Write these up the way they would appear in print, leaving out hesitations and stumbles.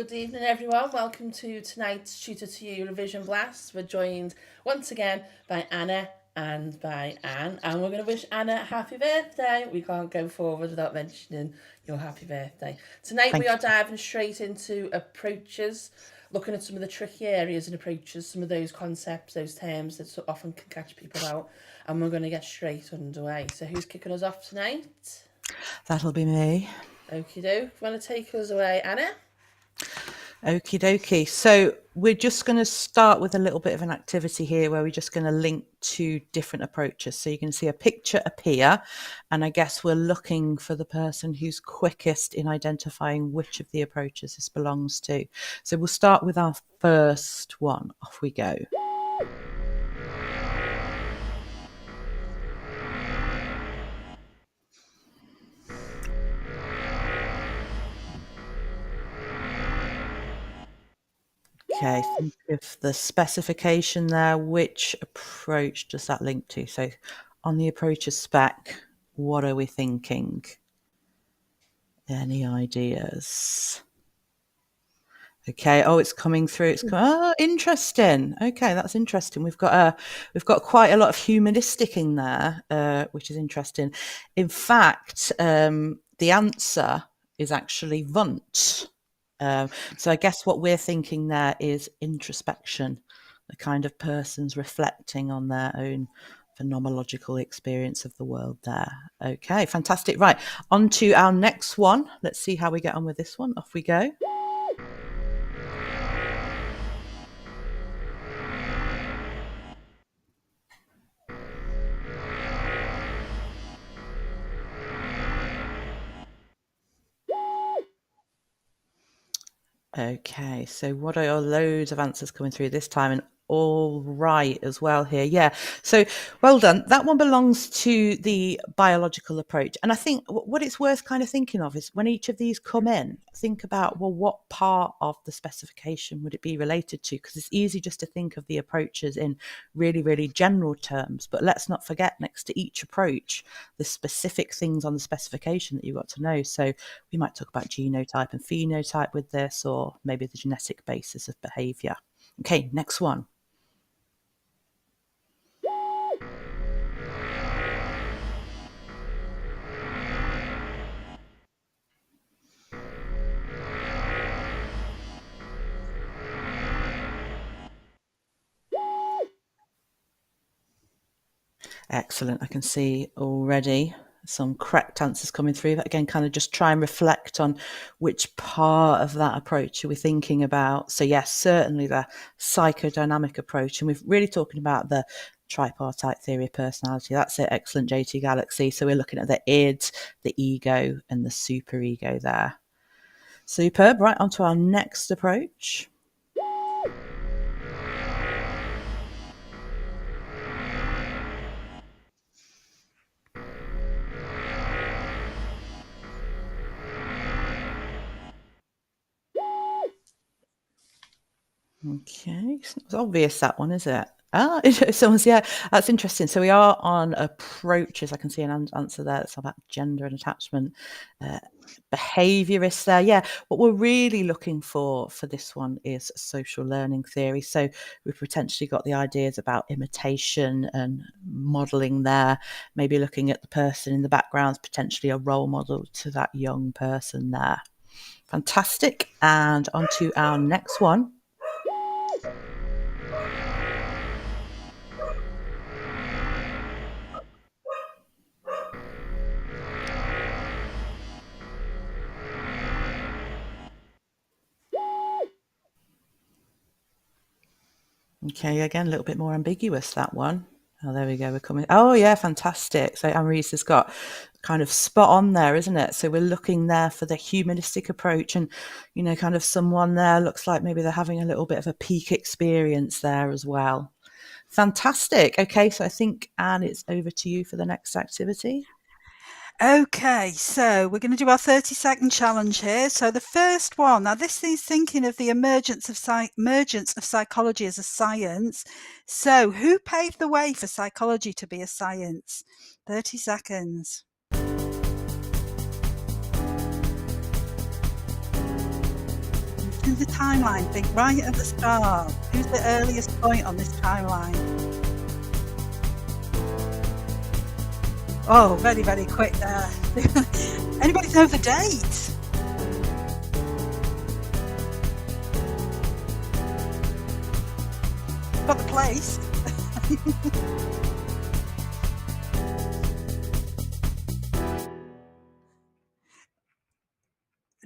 Good evening, everyone. Welcome to tonight's Tutor to You Revision Blast. We're joined once again by Anna and by Anne, and we're going to wish Anna a happy birthday. We can't go forward without mentioning your happy birthday. Tonight we are diving straight into approaches, looking at some of the tricky areas in approaches, some of those concepts, those terms that so often can catch people out, and we're going to get straight underway. So who's kicking us off tonight? That'll be me. Okie doke. Want to take us away, Anna? Okie dokie. So we're just going to start with a little bit of an activity here where we're just going to link two different approaches. So you can see a picture appear, and I guess we're looking for the person who's quickest in identifying which of the approaches this belongs to. So we'll start with our first one. Off we go. Okay, think of the specification there. Which approach does that link to? So on the approaches spec, what are we thinking? Any ideas? Okay. Oh, it's coming through. Oh, interesting. Okay, that's interesting. We've got quite a lot of humanistic in there, which is interesting. In fact, the answer is actually Wundt. So I guess what we're thinking there is introspection, the kind of person's reflecting on their own phenomenological experience of the world there. Okay, fantastic. Right, on to our next one. Let's see how we get on with this one. Off we go. Okay, so what are your loads of answers coming through this time, and all right as well here. Yeah, so well done. That one belongs to the biological approach. And I think what it's worth kind of thinking of is when each of these come in, think about, well, what part of the specification would it be related to? Because it's easy just to think of the approaches in really, really general terms. But let's not forget, next to each approach, the specific things on the specification that you've got to know. So we might talk about genotype and phenotype with this, or maybe the genetic basis of behavior. Okay, next one. Excellent. I can see already some correct answers coming through. But again, kind of just try and reflect on which part of that approach are we thinking about. So yes, certainly the psychodynamic approach. And we're really talking about the tripartite theory of personality. That's it. Excellent, JT Galaxy. So we're looking at the id, the ego, and the superego there. Superb. Right, on to our next approach. Okay, it's not obvious, that one, is it? Someone's, yeah, that's interesting. So we are on approaches. I can see an answer there that's about gender and attachment. Behaviorists there. Yeah, what we're really looking for this one is social learning theory. So we've potentially got the ideas about imitation and modeling there, maybe looking at the person in the background as potentially a role model to that young person there. Fantastic. And on to our next one. Okay, again, a little bit more ambiguous, that one. Oh, there we go. We're coming. Oh, yeah, fantastic. So Anne-Maurice has got kind of spot on there, isn't it? So we're looking there for the humanistic approach, and, you know, kind of someone there looks like maybe they're having a little bit of a peak experience there as well. Fantastic. Okay, so I think, Anne, it's over to you for the next activity. Okay, so we're going to do our 30-second challenge here. So the first one, now this is thinking of the emergence of psychology as a science. So who paved the way for psychology to be a science? 30 seconds. in the timeline, think right at the start. Who's the earliest point on this timeline? Oh, very, very quick there. Anybody know the date? Got the place.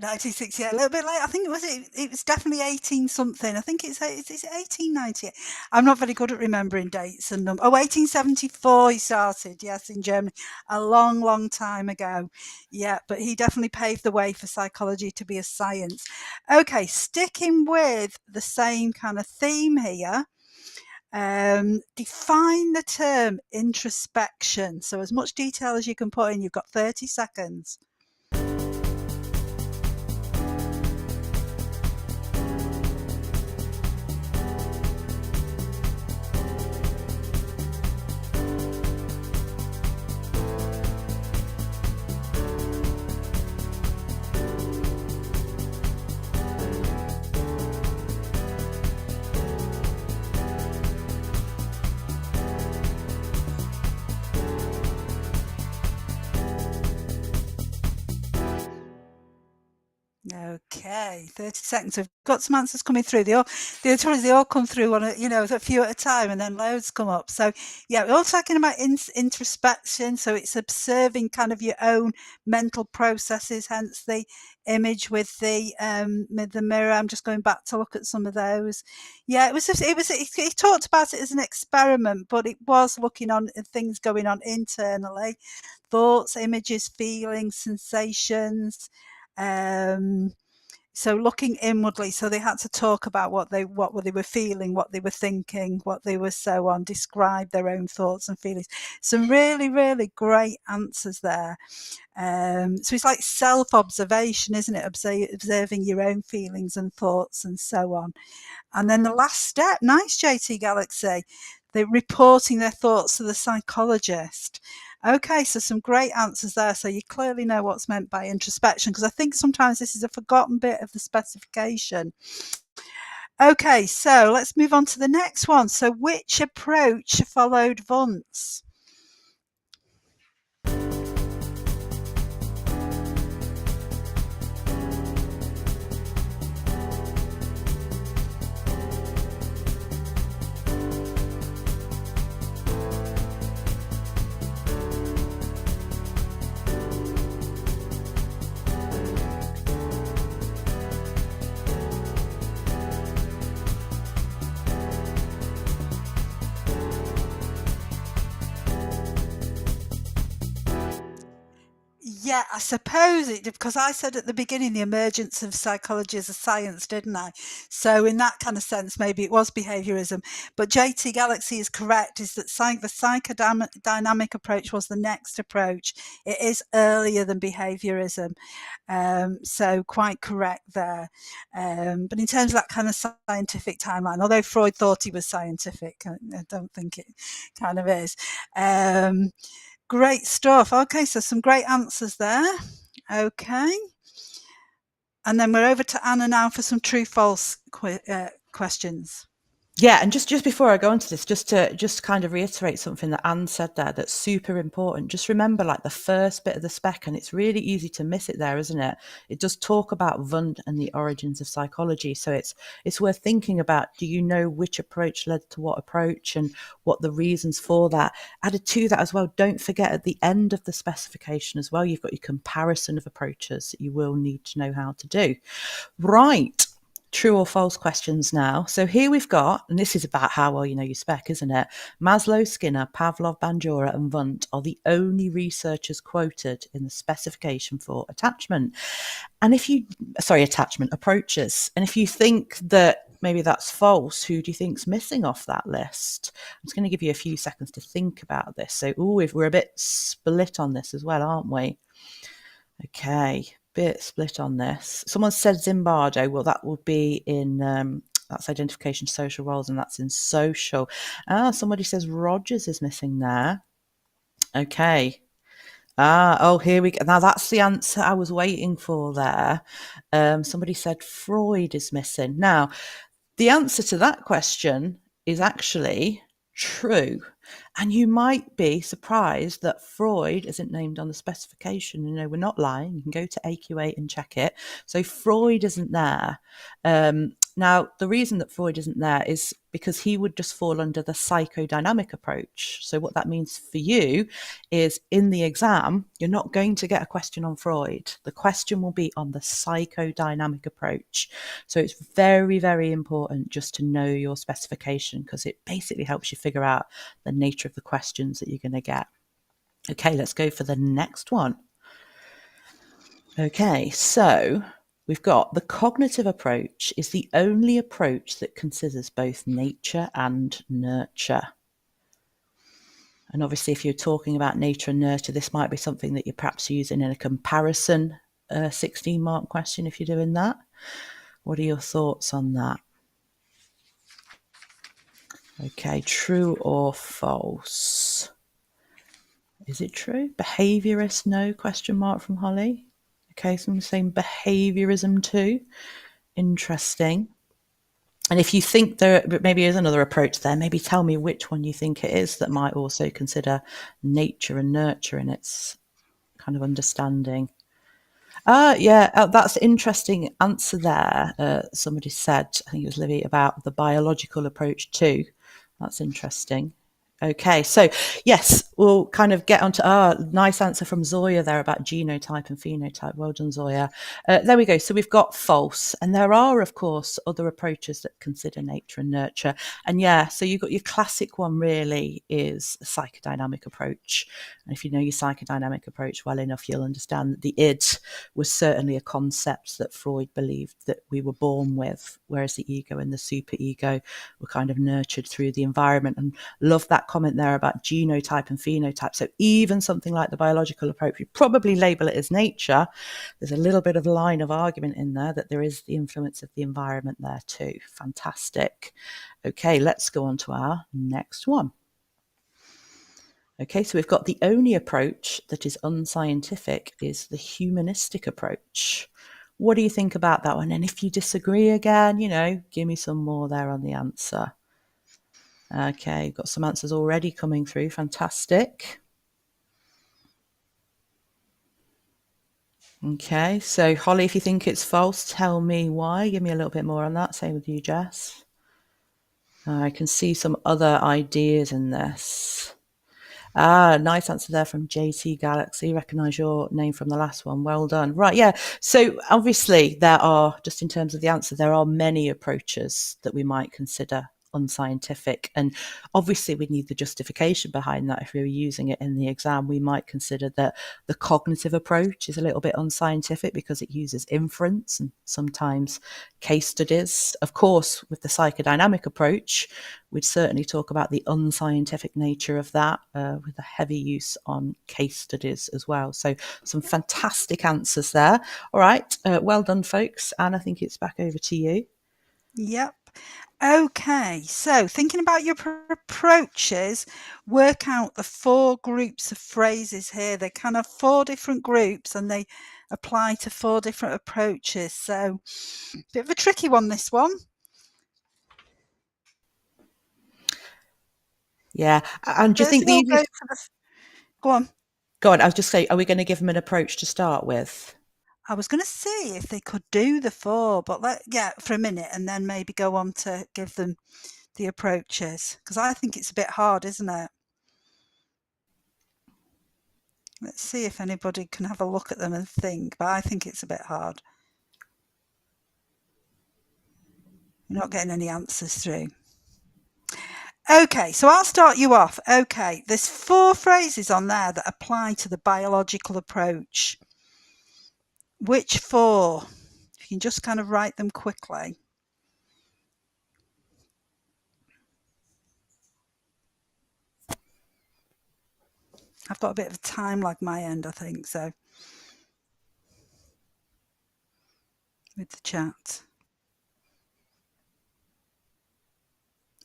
1968, a little bit late. I think it was definitely 18 something. I think it's 1898. I'm not very good at remembering dates and numbers. Oh, 1874 he started, yes, in Germany, a long, long time ago. Yeah, but he definitely paved the way for psychology to be a science. Okay, sticking with the same kind of theme here. Define the term introspection. So as much detail as you can put in, you've got 30 seconds. Okay, 30 seconds. We've got some answers coming through. The trouble is they all come through on a few at a time, and then loads come up. So yeah, we're all talking about introspection. So it's observing kind of your own mental processes, hence the image with the mirror. I'm just going back to look at some of those. Yeah, he talked about it as an experiment, but it was looking on things going on internally, thoughts, images, feelings, sensations. So looking inwardly, so they had to talk about what they were feeling, what they were thinking, what they were so on, describe their own thoughts and feelings. Some really, really great answers there. So it's like self-observation, isn't it? Observing your own feelings and thoughts and so on. And then the last step, nice JT Galaxy, they're reporting their thoughts to the psychologist. Okay, so some great answers there. So you clearly know what's meant by introspection, because I think sometimes this is a forgotten bit of the specification. Okay, so let's move on to the next one. So which approach followed Wundt's? Yeah, I suppose it did, because I said at the beginning the emergence of psychology as a science, didn't I? So in that kind of sense, maybe it was behaviorism. But JT Galaxy is correct, is that the psychodynamic approach was the next approach. It is earlier than behaviorism. So quite correct there. But in terms of that kind of scientific timeline, although Freud thought he was scientific, I don't think it kind of is. Great stuff. Okay, so some great answers there. Okay. And then we're over to Anna now for some true-false questions. Yeah, and just before I go into this, just to kind of reiterate something that Anne said there that's super important. Just remember, like, the first bit of the spec, and it's really easy to miss it there, isn't it? It does talk about Wundt and the origins of psychology. So it's worth thinking about, do you know which approach led to what approach and what the reasons for that? Added to that as well, don't forget at the end of the specification as well, you've got your comparison of approaches that you will need to know how to do. Right. True or false questions now. So here we've got, and this is about how well you know your spec, isn't it? Maslow, Skinner, Pavlov, Bandura, and Wundt are the only researchers quoted in the specification for attachment. And attachment approaches. And if you think that maybe that's false, who do you think's missing off that list? I'm just going to give you a few seconds to think about this. So, we're a bit split on this as well, aren't we? Okay. Bit split on this. Someone said Zimbardo. Well, that will be in that's identification, social roles, and that's in social. Somebody says Rogers is missing there. Okay. Here we go. Now that's the answer I was waiting for there. Somebody said Freud is missing. Now, the answer to that question is actually true. And you might be surprised that Freud isn't named on the specification. You know, we're not lying. You can go to AQA and check it. So Freud isn't there. Now, the reason that Freud isn't there is because he would just fall under the psychodynamic approach. So what that means for you is in the exam, you're not going to get a question on Freud. The question will be on the psychodynamic approach. So it's very, very important just to know your specification because it basically helps you figure out the nature of the questions that you're going to get. Okay, let's go for the next one. Okay, so we've got the cognitive approach is the only approach that considers both nature and nurture. And obviously, if you're talking about nature and nurture, this might be something that you're perhaps using in a comparison 16-mark question if you're doing that. What are your thoughts on that? Okay, true or false? Is it true? Behaviourist, no, question mark from Holly. Okay, so I'm saying behaviourism too. Interesting. And if you think there maybe is another approach there, maybe tell me which one you think it is that might also consider nature and nurture in its kind of understanding. That's an interesting answer there. Somebody said, I think it was Livy, about the biological approach too. That's interesting. Okay, so yes, we'll kind of get onto nice answer from Zoya there about genotype and phenotype. Well done, Zoya. There we go. So we've got false, and there are, of course, other approaches that consider nature and nurture. And yeah, so you've got your classic one really is a psychodynamic approach. And if you know your psychodynamic approach well enough, you'll understand that the id was certainly a concept that Freud believed that we were born with, whereas the ego and the superego were kind of nurtured through the environment. And love that comment there about genotype and phenotype. So even something like the biological approach, we probably label it as nature. There's a little bit of line of argument in there that there is the influence of the environment there too. Fantastic. Okay, let's go on to our next one. Okay, so we've got the only approach that is unscientific is the humanistic approach. What do you think about that one? And if you disagree again, give me some more there on the answer. Okay, got some answers already coming through. Fantastic. Okay, so Holly, if you think it's false, tell me why. Give me a little bit more on that. Same with you, Jess. I can see some other ideas in this. Nice answer there from JT Galaxy. Recognise your name from the last one. Well done. Right, yeah. So obviously there are, just in terms of the answer, there are many approaches that we might consider unscientific. And obviously we need the justification behind that. If we were using it in the exam, we might consider that the cognitive approach is a little bit unscientific because it uses inference and sometimes case studies. Of course, with the psychodynamic approach, we'd certainly talk about the unscientific nature of that with a heavy use on case studies as well. So some fantastic answers there. All right. Well done, folks. Anne, I think it's back over to you. Yep. Okay, so thinking about your approaches, work out the 4 groups of phrases here. They're kind of 4 different groups and they apply to 4 different approaches. So, bit of a tricky one, this one. Yeah. And do you think the Go on. Go on. I was just saying, are we going to give them an approach to start with? I was going to see if they could do the 4, but for a minute and then maybe go on to give them the approaches, because I think it's a bit hard, isn't it? Let's see if anybody can have a look at them and think, but I think it's a bit hard. You're not getting any answers through. Okay, so I'll start you off. Okay, there's 4 phrases on there that apply to the biological approach. Which 4? If you can just kind of write them quickly. I've got a bit of a time lag my end, I think, so with the chat.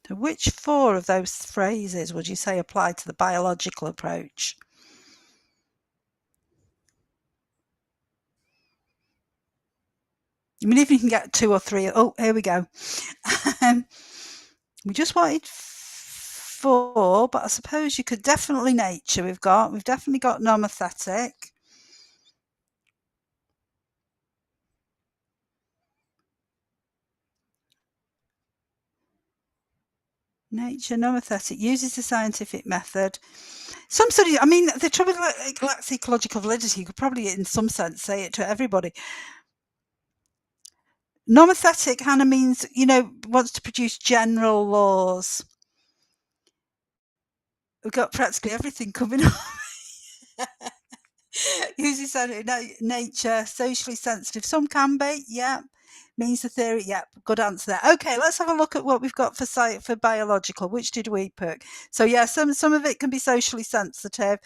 So which 4 of those phrases would you say apply to the biological approach? I mean, if you can get 2 or 3. Oh, here we go. We just wanted 4, but I suppose you could definitely nature. We've definitely got nomothetic. Nature, nomothetic, uses the scientific method. Some studies, I mean, the trouble with lacks ecological validity, you could probably, in some sense, say it to everybody. Nomothetic, Hannah, means, wants to produce general laws. We've got practically everything coming up. Uses nature, socially sensitive. Some can be, yeah. Means the theory, yeah. Good answer there. Okay, let's have a look at what we've got for biological. Which did we pick? So yeah, some of it can be socially sensitive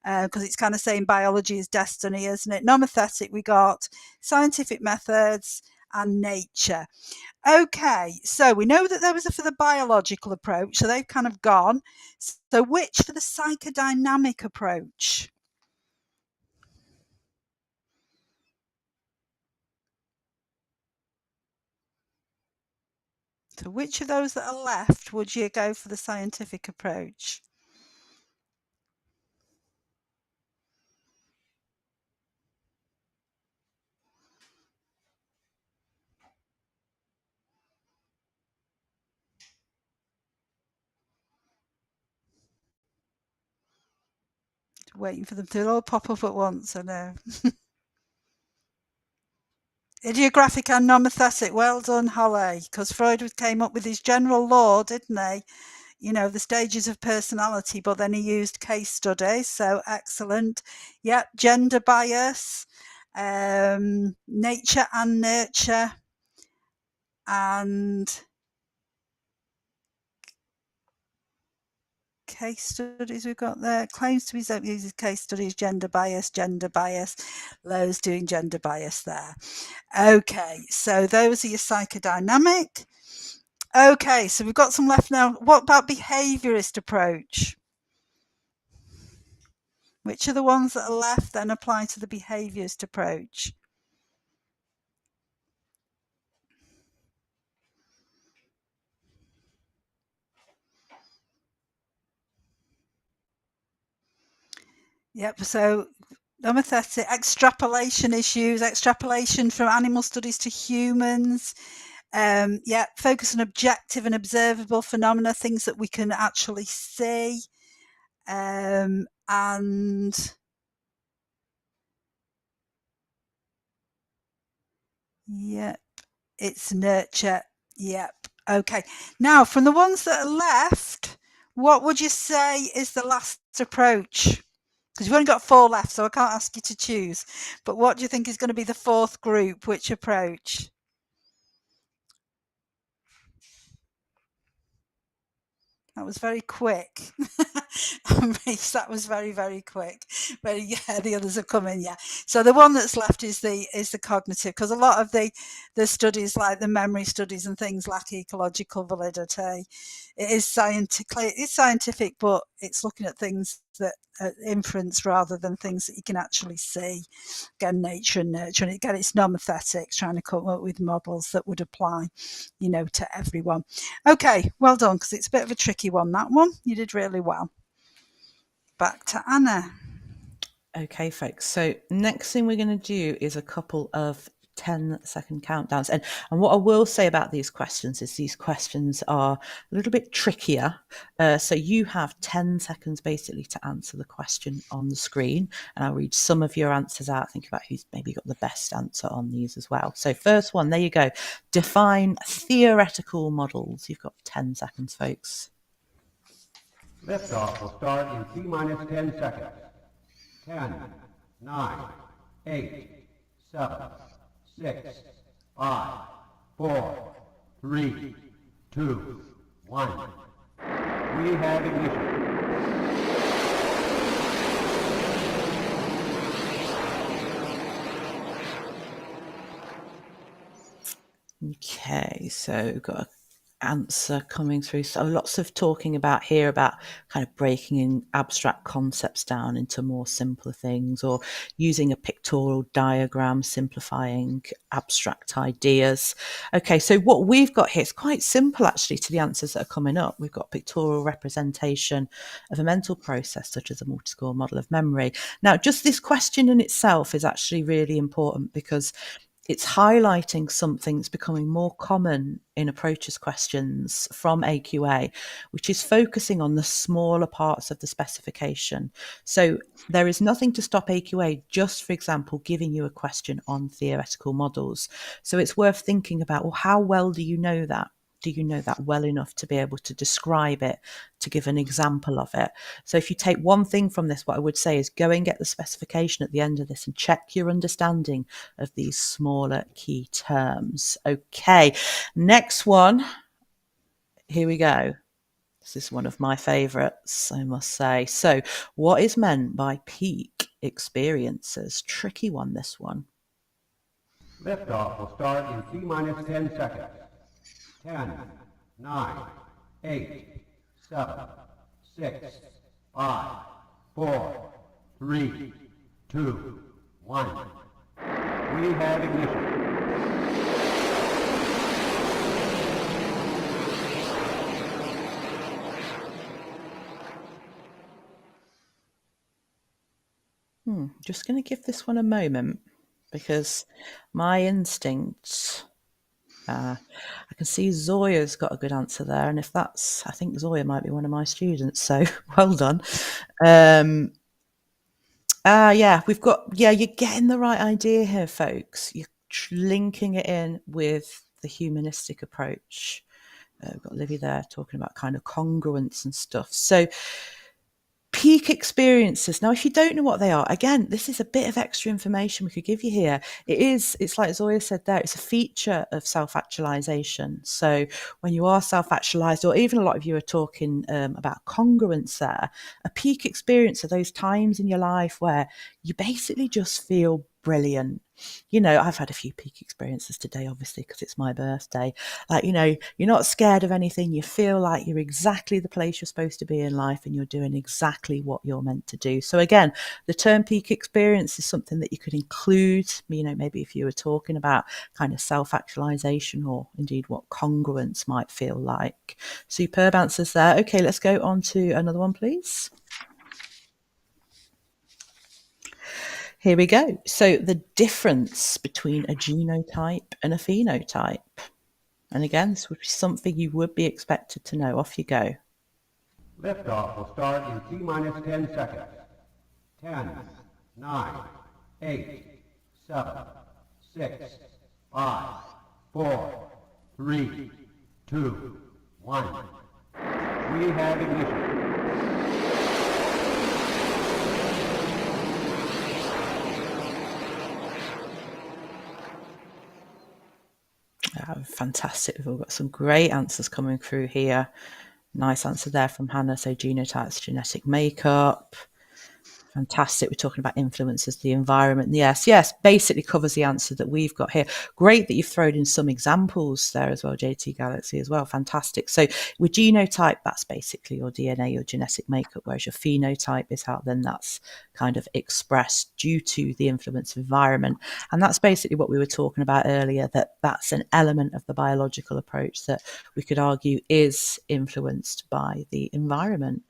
because it's kind of saying biology is destiny, isn't it? Nomothetic, we got scientific methods and nature. Okay, so we know that there was for the biological approach, so they've kind of gone. So which for the psychodynamic approach? So which of those that are left would you go for the scientific approach? Waiting for them to all pop up at once, I know. Idiographic and nomothetic. Well done, Holly, because Freud came up with his general law, didn't he? The stages of personality, but then he used case studies. So excellent. Yep, gender bias, nature and nurture, and case studies we've got there. Claims to be uses case studies, gender bias. Lowe's doing gender bias there. Okay, so those are your psychodynamic. Okay, so we've got some left now. What about behaviourist approach? Which are the ones that are left then apply to the behaviourist approach? Yep, so nomothetic, extrapolation issues, extrapolation from animal studies to humans. Focus on objective and observable phenomena, things that we can actually see. And yep, it's nurture. Yep. Okay. Now, from the ones that are left, what would you say is the last approach? Because you've only got 4 left, so I can't ask you to choose. But what do you think is going to be the 4th group? Which approach? That was very quick. Reece, that was very, very quick. But yeah, the others are coming. Yeah. So the one that's left is the cognitive, because a lot of the studies, like the memory studies and things, lack ecological validity. It's scientific, but it's looking at things that are inference rather than things that you can actually see. Again, nature and nurture, and again, it's nomothetic, trying to come up with models that would apply, to everyone. Okay, well done, because it's a bit of a tricky one, that one. You did really well. Back to Anna. Okay, folks. So next thing we're going to do is a couple of 10-second countdowns. And what I will say about these questions is these questions are a little bit trickier. So you have 10 seconds basically to answer the question on the screen. And I'll read some of your answers out. Think about who's maybe got the best answer on these as well. So first one, there you go. Define theoretical models. You've got 10 seconds, folks. Liftoff will start in T-minus 10 seconds. 10, 9, 8, 7, 6, 5, 4, 3, 2, 1. We have ignition. Okay, so got a answer coming through. So lots of talking about here about kind of breaking in abstract concepts down into more simpler things, or using a pictorial diagram, simplifying abstract ideas. Okay, so what we've got here is quite simple actually to the answers that are coming up. We've got pictorial representation of a mental process such as a multi-score model of memory. Now, just this question in itself is actually really important because it's highlighting something that's becoming more common in approaches questions from AQA, which is focusing on the smaller parts of the specification. So there is nothing to stop AQA just, for example, giving you a question on theoretical models. So it's worth thinking about, well, how well do you know that? Do you know that well enough to be able to describe it, to give an example of it? So if you take one thing from this, what I would say is go and get the specification at the end of this and check your understanding of these smaller key terms. Okay, next one. Here we go. This is one of my favourites, I must say. So what is meant by peak experiences? Tricky one, this one. Liftoff will start in T-minus 10 seconds. 10, 9, 8, 7, 6, 5, 4, 3, 2, 1. We have ignition. Just going to give this one a moment because my instinct, I can see Zoya's got a good answer there. And if that's, I think Zoya might be one of my students. So well done. Yeah, we've got, you're getting the right idea here, folks. You're linking it in with the humanistic approach. We've got Livy there talking about kind of congruence and stuff. So peak experiences. Now, if you don't know what they are, again, this is a bit of extra information we could give you here. It's like Zoya said there, it's a feature of self-actualization. So when you are self-actualized, or even a lot of you are talking about congruence there, a peak experience are those times in your life where you basically just feel brilliant. You know, I've had a few peak experiences today, obviously, because it's my birthday. Like, you know, you're not scared of anything. You feel like you're exactly the place you're supposed to be in life and you're doing exactly what you're meant to do. So again, the term peak experience is something that you could include, you know, maybe if you were talking about kind of self-actualization or indeed what congruence might feel like. Superb answers there. Okay, let's go on to another one, please. Here we go. So the difference between a genotype and a phenotype. And again, this would be something you would be expected to know. Off you go. Liftoff will start in T-minus 10 seconds. 10, 9, 8, 7, 6, 5, 4, 3, 2, 1. We have ignition. Fantastic. We've all got some great answers coming through here. Nice answer there from Hannah. So genotypes, genetic makeup. Fantastic. We're talking about influences, the environment. Yes, basically covers the answer that we've got here. Great that you've thrown in some examples there as well, JT Galaxy as well. Fantastic. So with genotype, that's basically your DNA, your genetic makeup, whereas your phenotype is how then that's kind of expressed due to the influence of environment. And that's basically what we were talking about earlier, that's an element of the biological approach that we could argue is influenced by the environment.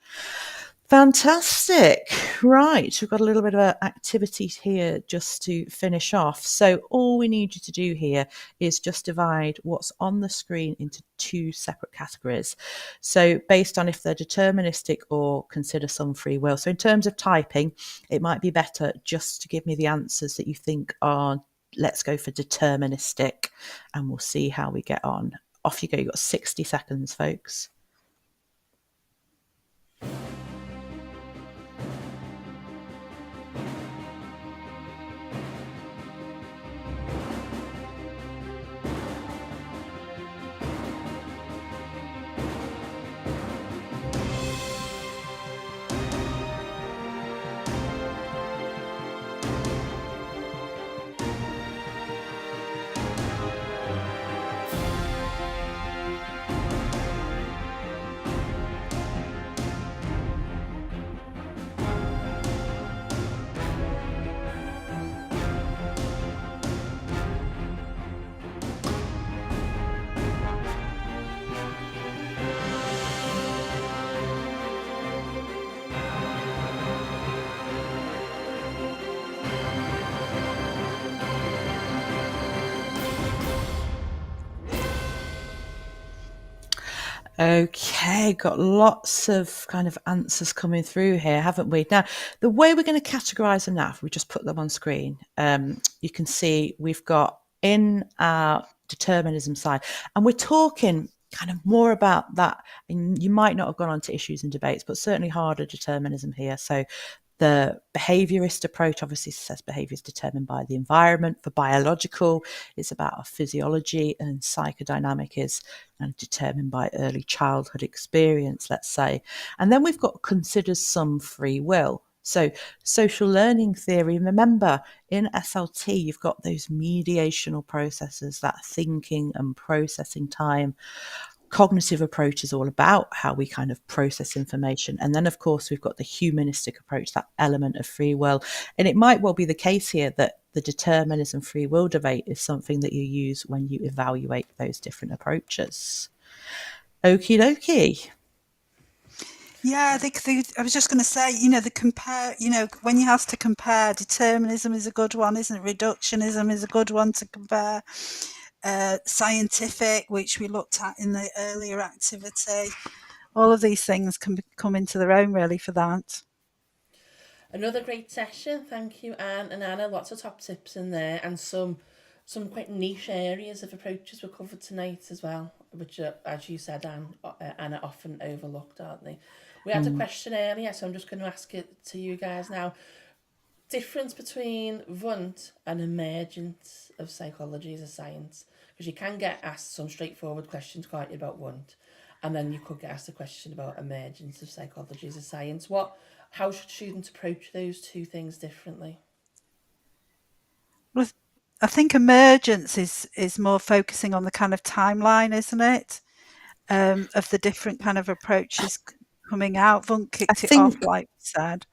Fantastic. Right, we've got a little bit of activity here just to finish off. So all we need you to do here is just divide what's on the screen into two separate categories. So based on if they're deterministic or consider some free will. So in terms of typing, it might be better just to give me the answers that you think are, let's go for deterministic, and we'll see how we get on. Off you go. You've got 60 seconds, folks. Okay, got lots of kind of answers coming through here, haven't we? Now, the way we're going to categorize them now, if we just put them on screen, you can see we've got in our determinism side, and we're talking kind of more about that. And you might not have gone on to issues and debates, but certainly harder determinism here. So the behaviorist approach obviously says behavior is determined by the environment. For biological, it's about our physiology, and psychodynamic is determined by early childhood experience, let's say. And then we've got considers some free will. So social learning theory, remember in SLT, you've got those mediational processes, that thinking and processing time. Cognitive approach is all about how we kind of process information. And then, of course, we've got the humanistic approach, that element of free will. And it might well be the case here that the determinism free will debate is something that you use when you evaluate those different approaches. Okie dokie. Yeah, I was just going to say, when you have to compare, determinism is a good one, isn't it? Reductionism is a good one to compare. Scientific, which we looked at in the earlier activity. All of these things can come into their own really for that. Another great session. Thank you, Anne and Anna. Lots of top tips in there, and some quite niche areas of approaches were covered tonight as well, which are, as you said, Anna, often overlooked, aren't they? We had a question earlier, so I'm just going to ask it to you guys now. Difference between Wundt and emergence of psychology as a science, because you can get asked some straightforward questions, can't you, about Wundt, and then you could get asked a question about emergence of psychology as a science. How should students approach those two things differently? Well, I think emergence is more focusing on the kind of timeline, isn't it? Of the different kind of approaches coming out. Wundt kicked it off, like we said.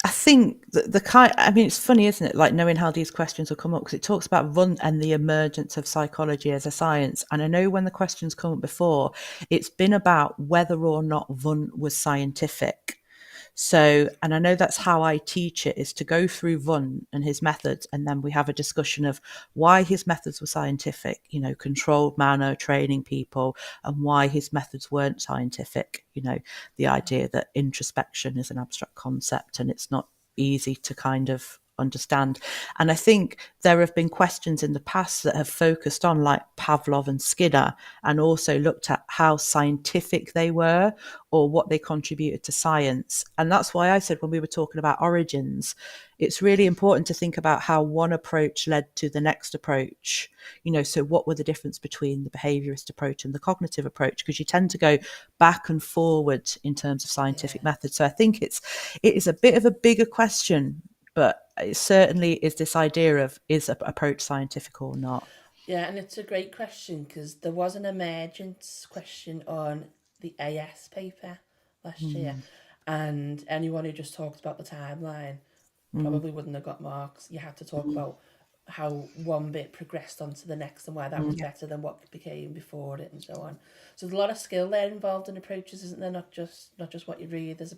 I think it's funny, isn't it? Like knowing how these questions will come up, because it talks about Wundt and the emergence of psychology as a science. And I know when the questions come up before, it's been about whether or not Wundt was scientific. So, and I know that's how I teach it, is to go through Wundt and his methods, and then we have a discussion of why his methods were scientific, controlled manner, training people, and why his methods weren't scientific. The idea that introspection is an abstract concept and it's not easy to kind of understand. And I think there have been questions in the past that have focused on, like Pavlov and Skinner, and also looked at how scientific they were or what they contributed to science. And that's why I said, when we were talking about origins, it's really important to think about how one approach led to the next approach. So what were the difference between the behaviorist approach and the cognitive approach? Because you tend to go back and forward in terms of scientific methods. So I think it is a bit of a bigger question, but it certainly is this idea of, is an approach scientific or not? Yeah, and it's a great question, because there was an emergence question on the AS paper last year, and anyone who just talked about the timeline probably wouldn't have got marks. You had to talk about how one bit progressed onto the next and why that was better than what became before it, and so on. So there's a lot of skill there involved in approaches, isn't there? Not just what you read. There's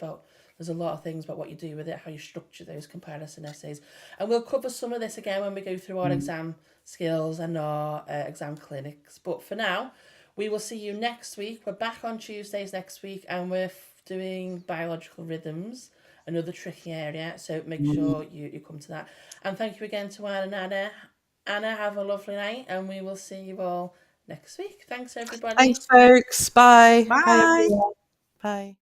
a lot of things about what you do with it, how you structure those comparison essays, and we'll cover some of this again when we go through our exam skills and our exam clinics. But for now, we will see you next week. We're back on Tuesdays next week, and we're doing biological rhythms, another tricky area, so make sure you come to that. And thank you again to Anne and Anna. Anna, have a lovely night, and we will see you all next week. Thanks, everybody. Thanks, folks. Bye. Bye, Bye. everyone. Bye.